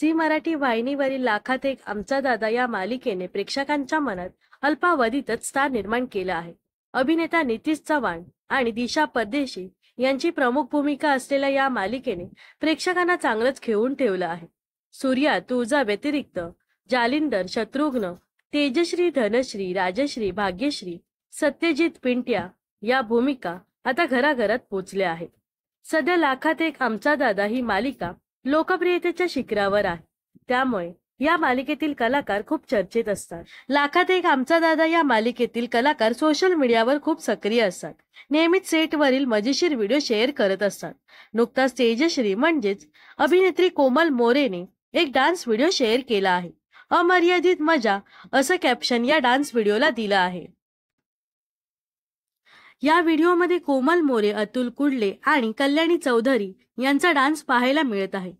Zee Marathi वाहिनीवरील लाखात एक आमचा दादा या मालिकेने प्रेक्षकांच्या मनात अल्पावधीतच स्थान निर्माण केलं आहे। अभिनेता नितीश चव्हाण आणि दिशा परदेशी यांची प्रमुख भूमिका असलेल्या या मालिकेने प्रेक्षकांना चांगलंच खेळून ठेवलं आहे। सूर्या तुळजा व्यतिरिक्त जालिंदर, शत्रुघ्न, तेजश्री, धनश्री, राजश्री, भाग्यश्री, सत्यजित, पिंट्या या भूमिका आता घराघरात पोचल्या आहेत। सध्या लाखात एक आमचा दादा ही मालिका लोकप्रियतेच्या शिखरावर आहे, त्यामुळे या मालिकेतील कलाकार खूप चर्चेत असतात। लाखात एक आमचा दादा या मालिकेतील कलाकार सोशल मीडियावर खूप सक्रिय असतात, नेहमीच सेटवरील मजेशीर व्हिडिओ शेअर करत असतात। नुकताच तेजश्री म्हणजेच अभिनेत्री कोमल मोरेने एक डान्स व्हिडिओ शेअर केला आहे। अमर्यादित मजा असं कॅप्शन या डान्स व्हिडिओला दिलं आहे। या व्हिडिओमध्ये कोमल मोरे, अतुल कुडले आणि कल्याणी चौधरी यांचा डान्स पाहायला मिळत आहे।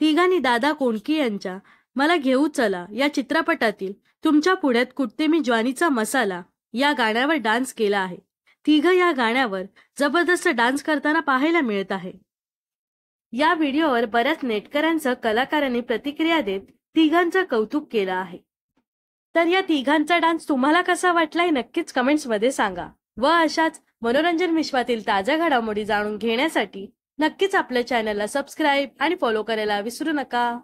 तिघांनी दादा कोंडके यांच्या मला घेऊ चला या चित्रपटातील तुमच्या पुढ्यात कुटते मी ज्वानीचा मसाला या गाण्यावर डान्स केला आहे। तिघं या गाण्यावर जबरदस्त डान्स करताना पाहायला मिळत आहे। या व्हिडिओवर बऱ्याच नेटकऱ्यांसह कलाकारांनी प्रतिक्रिया देत तिघांचं कौतुक केलं आहे। तर या तिघांचा डान्स तुम्हाला कसा वाटलाय नक्कीच कमेंट्समध्ये सांगा व अशाच मनोरंजन विश्वातील ताज्या घडामोडी जाणून घेण्यासाठी नक्कीच आपल्या चॅनलला सबस्क्राईब आणि फॉलो करायला विसरू नका।